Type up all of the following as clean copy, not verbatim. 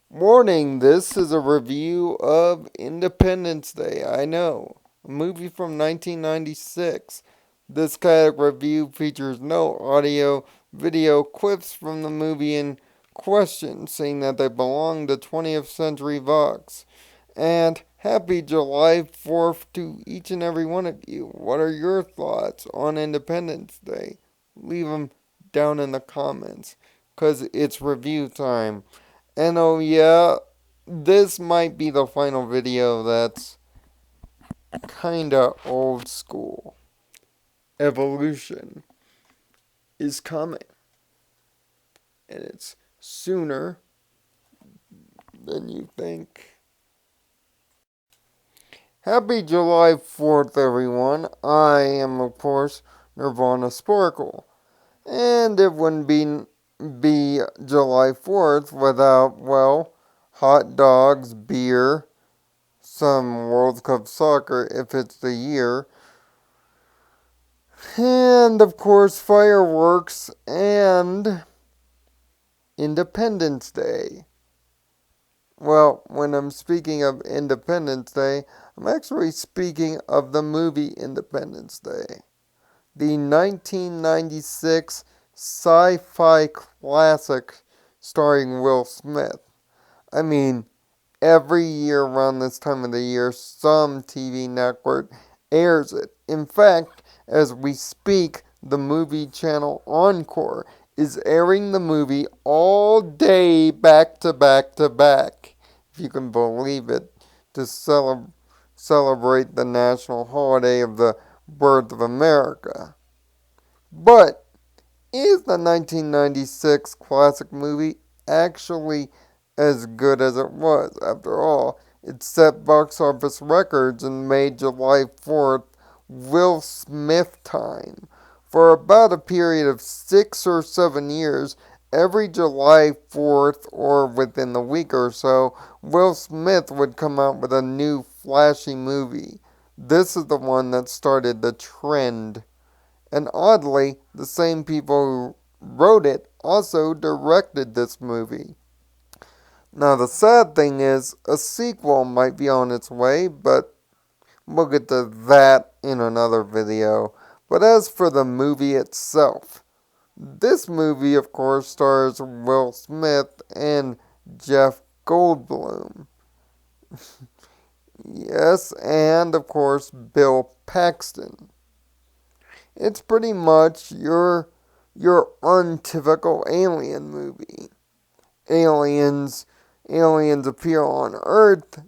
Warning, this is a review of Independence Day. I know, a movie from 1996. This kind of review features no audio, video clips from the movie in question, saying that they belong to 20th Century Vox. And happy July 4th to each and every one of you. What are your thoughts on Independence Day? Leave them down in the comments, because it's review time. And oh yeah, this might be the final video that's kinda old school. Evolution is coming, and it's sooner than you think. Happy July 4th, everyone. I am, of course, Nirvana Sparkle. And it wouldn't be July 4th without, well, hot dogs, beer, some World Cup soccer if it's the year, and of course fireworks and Independence Day. Well, when I'm speaking of Independence Day, I'm actually speaking of the movie Independence Day, the 1996 sci-fi classic starring Will Smith. I mean, every year around this time of the year, some TV network airs it. In fact, as we speak, the movie channel Encore is airing the movie all day back to back to back, if you can believe it, to celebrate the national holiday of the birth of America. But is the 1996 classic movie actually as good as it was? After all, it set box office records and made July 4th Will Smith time. For about a period of 6 or 7 years, every July 4th or within the week or so, Will Smith would come out with a new flashy movie. This is the one that started the trend. And oddly, the same people who wrote it also directed this movie. Now, the sad thing is, a sequel might be on its way, but we'll get to that in another video. But as for the movie itself, this movie, of course, stars Will Smith and Jeff Goldblum. Yes, and of course, Bill Paxton. It's pretty much your untypical alien movie. Aliens aliens appear on Earth,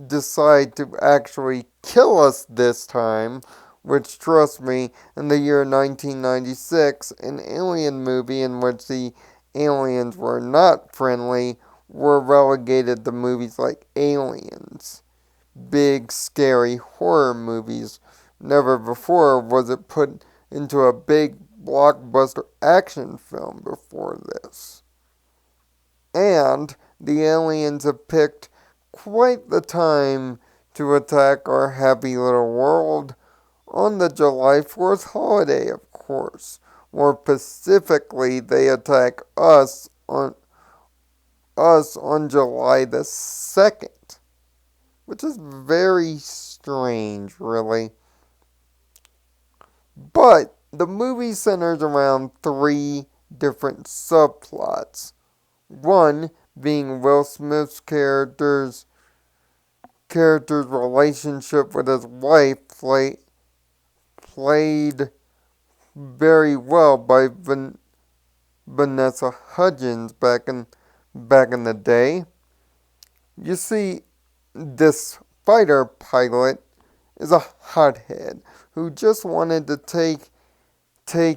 decide to actually kill us this time, which, trust me, in the year 1996, an alien movie in which the aliens were not friendly were relegated to movies like Aliens. Big, scary horror movies. Never before was it put into a big blockbuster action film before this. And the aliens have picked quite the time to attack our happy little world on the July 4th holiday, of course. More specifically, they attack us on July the 2nd, which is very strange, really. But the movie centers around three different subplots. One being Will Smith's character's relationship with his wife, played very well by Vanessa Hudgens back in the day. You see, this fighter pilot is a hothead who just wanted to take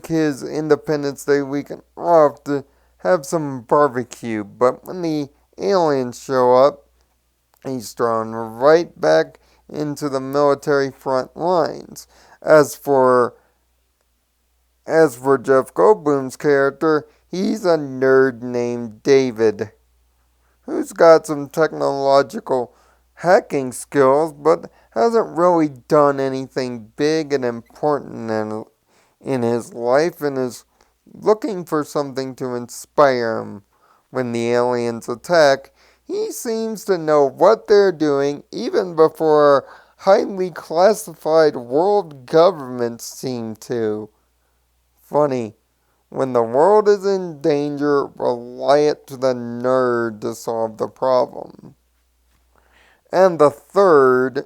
his Independence Day weekend off to have some barbecue, but when the aliens show up, he's thrown right back into the military front lines. As for Jeff Goldblum's character, he's a nerd named David, who's got some technological hacking skills, but hasn't really done anything big and important in his life, and is looking for something to inspire him. When the aliens attack, He seems to know what they're doing even before highly classified world governments seem to. Funny. When the world is in danger, rely it to the nerd to solve the problem. And the third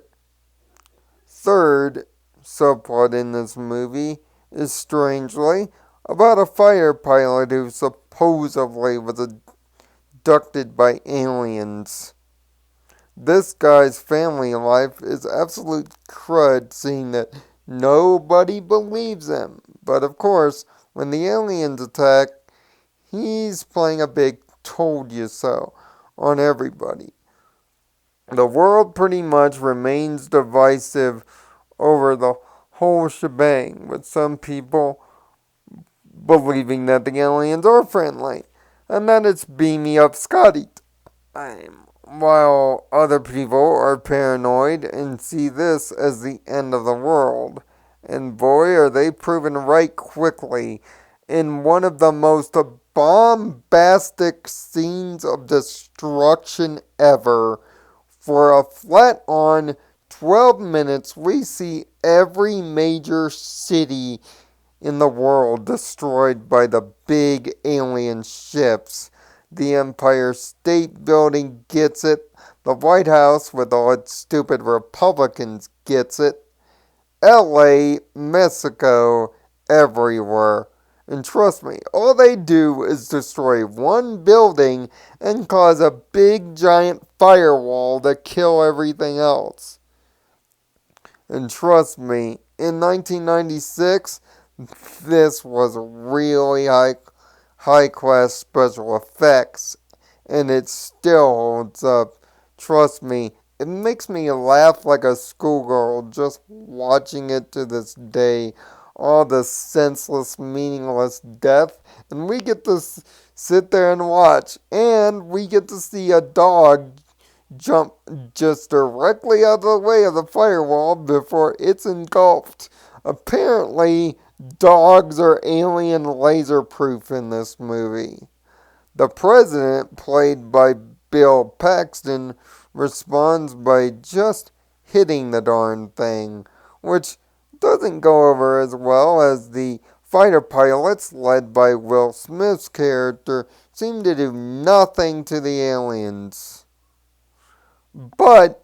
subplot in this movie is strangely about a fighter pilot who supposedly was abducted by aliens. This guy's family life is absolute crud, seeing that nobody believes him. But of course, when the aliens attack, he's playing a big told you so on everybody. The world pretty much remains divisive over the whole shebang, with some people believing that the aliens are friendly and that it's beam me up Scotty time, while other people are paranoid and see this as the end of the world. And boy, are they proven right quickly in one of the most bombastic scenes of destruction ever. For a flat on 12 minutes, we see every major city in the world destroyed by the big alien ships. The Empire State Building gets it. The White House, with all its stupid Republicans, gets it. LA, Mexico, everywhere. And trust me, all they do is destroy one building and cause a big giant firewall to kill everything else. And trust me, in 1996, this was really high class special effects, and it still holds up. Trust me, it makes me laugh like a schoolgirl just watching it to this day. All the senseless, meaningless death, and we get to sit there and watch, and we get to see a dog jump just directly out of the way of the firewall before it's engulfed. Apparently, dogs are alien laser proof in this movie. The president, played by Bill Paxton, responds by just hitting the darn thing, which doesn't go over as well as the fighter pilots, led by Will Smith's character, seem to do nothing to the aliens. But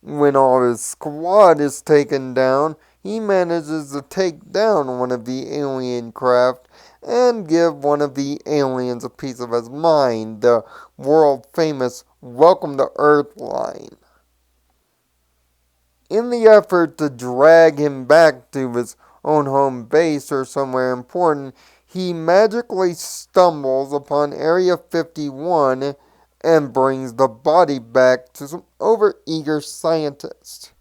when all his squad is taken down, he manages to take down one of the alien craft and give one of the aliens a piece of his mind, the world famous Welcome to Earth line. In the effort to drag him back to his own home base or somewhere important, he magically stumbles upon Area 51 and brings the body back to some overeager scientists.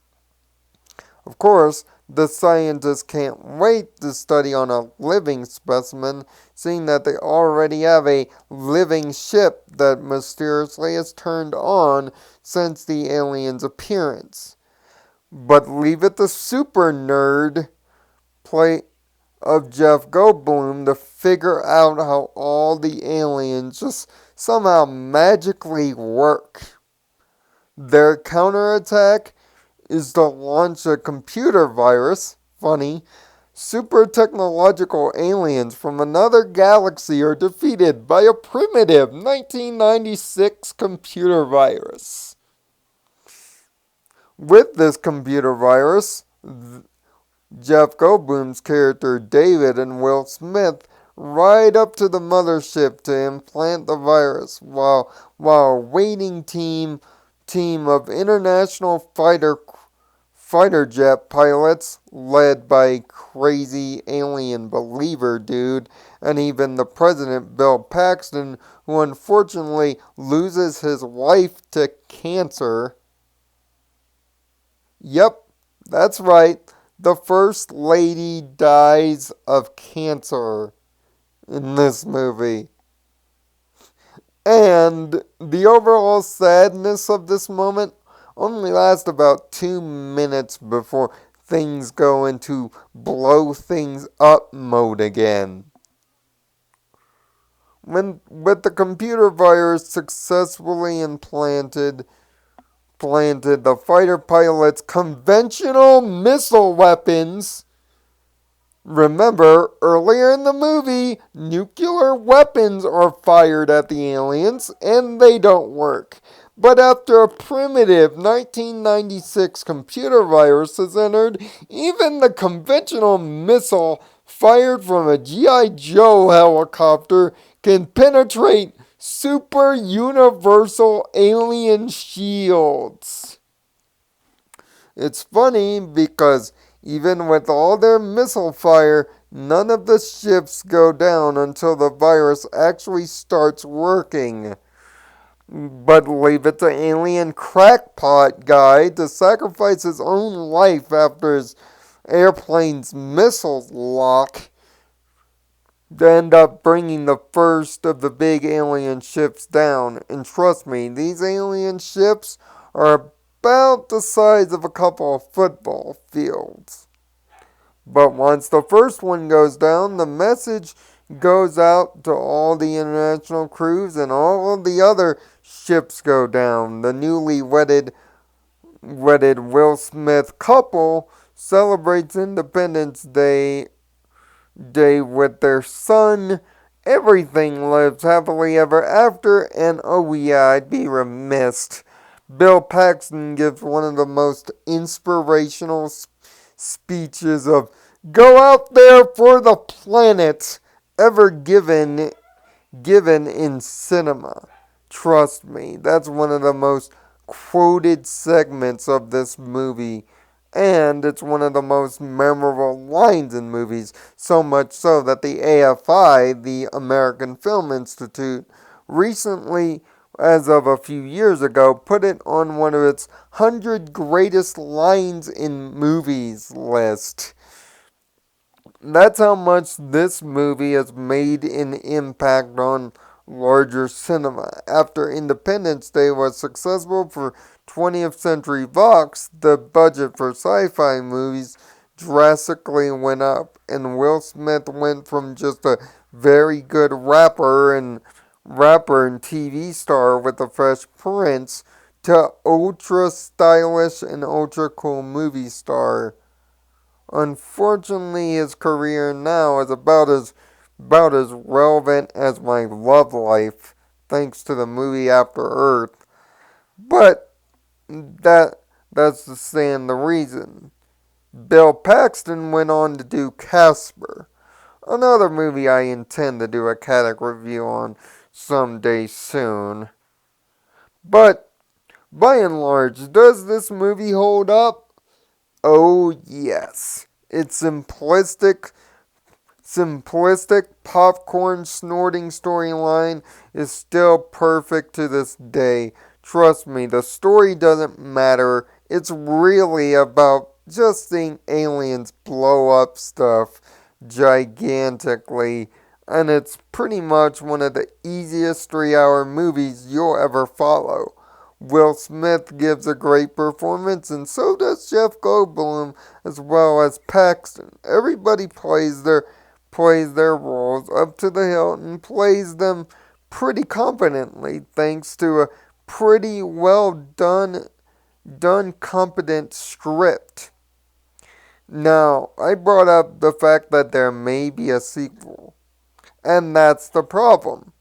Of course, the scientists can't wait to study on a living specimen, seeing that they already have a living ship that mysteriously has turned on since the alien's appearance. But leave it to super nerd play of Jeff Goldblum to figure out how all the aliens just somehow magically work. Their counterattack is to launch a computer virus. Funny. Super technological aliens from another galaxy are defeated by a primitive 1996 computer virus. With this computer virus, Jeff Goldblum's character David and Will Smith ride up to the mothership to implant the virus, while a waiting team of international fighter jet pilots, led by crazy alien believer dude, and even the president Bill Paxton, who unfortunately loses his wife to cancer. Yep, that's right. The First Lady dies of cancer in this movie. And the overall sadness of this moment only lasts about 2 minutes before things go into blow things up mode again. When with the computer virus successfully planted the fighter pilot's conventional missile weapons. Remember, earlier in the movie, nuclear weapons are fired at the aliens and they don't work. But after a primitive 1996 computer virus is entered, even the conventional missile fired from a G.I. Joe helicopter can penetrate super universal alien shields. It's funny because even with all their missile fire, none of the ships go down until the virus actually starts working. But leave it to alien crackpot guy to sacrifice his own life after his airplane's missiles lock to end up bringing the first of the big alien ships down. And trust me, these alien ships are about the size of a couple of football fields. But once the first one goes down, the message goes out to all the international crews and all of the other ships go down. The newly wedded Will Smith couple celebrates Independence Day with their son. Everything lives happily ever after, and oh yeah, I'd be remiss. Bill Paxton gives one of the most inspirational speeches of "Go out there for the planet" ever given in cinema. Trust me, that's one of the most quoted segments of this movie. And it's one of the most memorable lines in movies, so much so that the AFI, the American Film Institute, recently, as of a few years ago, put it on one of its 100 greatest lines in movies list. That's how much this movie has made an impact on larger cinema. After Independence Day was successful for 20th Century Fox, the budget for sci-fi movies drastically went up, and Will Smith went from just a very good rapper and TV star with the Fresh Prince to ultra stylish and ultra cool movie star. Unfortunately, his career now is about as relevant as my love life, thanks to the movie After Earth. But that's the stand the reason. Bill Paxton went on to do Casper, another movie I intend to do a Kadic review on someday soon. But by and large, does this movie hold up? Oh yes. It's simplistic popcorn snorting storyline is still perfect to this day. Trust me, the story doesn't matter. It's really about just seeing aliens blow up stuff gigantically. And it's pretty much one of the easiest 3-hour movies you'll ever follow. Will Smith gives a great performance, and so does Jeff Goldblum, as well as Paxton. Everybody plays their roles up to the hilt and plays them pretty competently, thanks to a pretty well done competent script. Now, I brought up the fact that there may be a sequel, and that's the problem.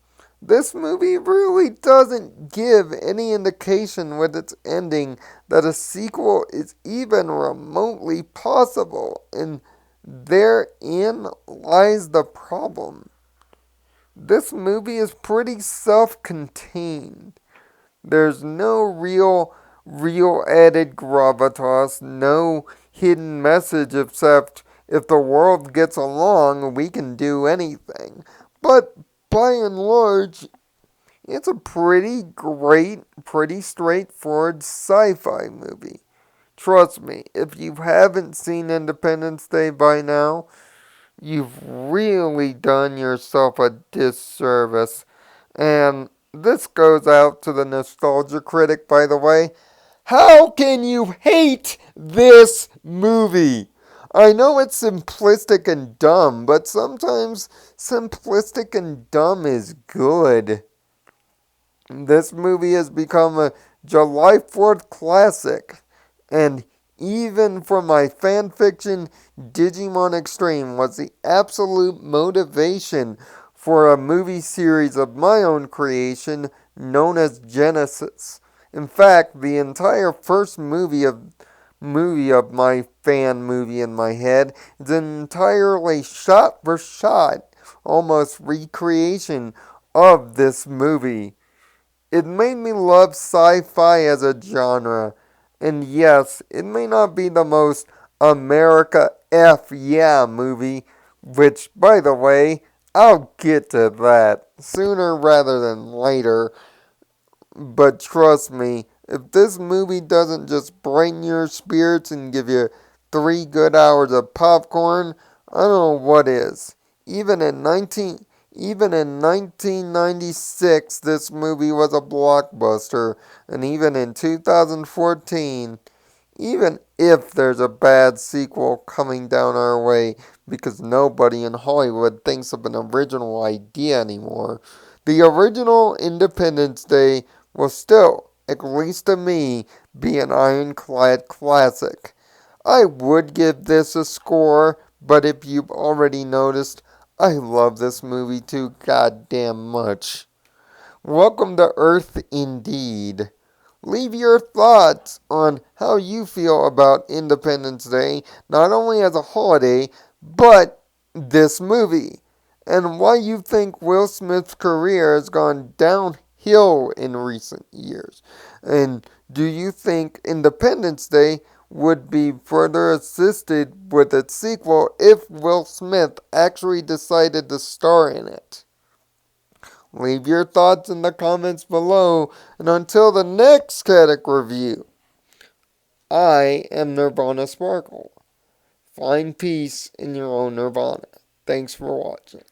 This movie really doesn't give any indication with its ending that a sequel is even remotely possible, and therein lies the problem. This movie is pretty self-contained. There's no real added gravitas, no hidden message except if the world gets along, we can do anything. But by and large, it's a pretty great, pretty straightforward sci-fi movie. Trust me, if you haven't seen Independence Day by now, you've really done yourself a disservice. And this goes out to the nostalgia critic, by the way. How can you hate this movie? I know it's simplistic and dumb, but sometimes simplistic and dumb is good. This movie has become a July 4th classic, and even for my fanfiction, Digimon Extreme was the absolute motivation for a movie series of my own creation known as Genesis. In fact, the entire first movie of my fan movie in my head is an entirely shot for shot, almost recreation of this movie. It made me love sci-fi as a genre. And yes, it may not be the most America F yeah movie, which, by the way, I'll get to that sooner rather than later. But trust me, if this movie doesn't just brighten your spirits and give you 3 good hours of popcorn, I don't know what is. Even in 19 even in 1996, this movie was a blockbuster, and even in 2014, even if there's a bad sequel coming down our way because nobody in Hollywood thinks of an original idea anymore, the original Independence Day will still, at least to me, be an ironclad classic. I would give this a score, but if you've already noticed, I love this movie too goddamn much. Welcome to Earth indeed. Leave your thoughts on how you feel about Independence Day, not only as a holiday, but this movie, and why you think Will Smith's career has gone downhill in recent years. And do you think Independence Day would be further assisted with its sequel if Will Smith actually decided to star in it? Leave your thoughts in the comments below, and until the next Kadic Review, I am Nirvana Sparkle. Find peace in your own Nirvana. Thanks for watching.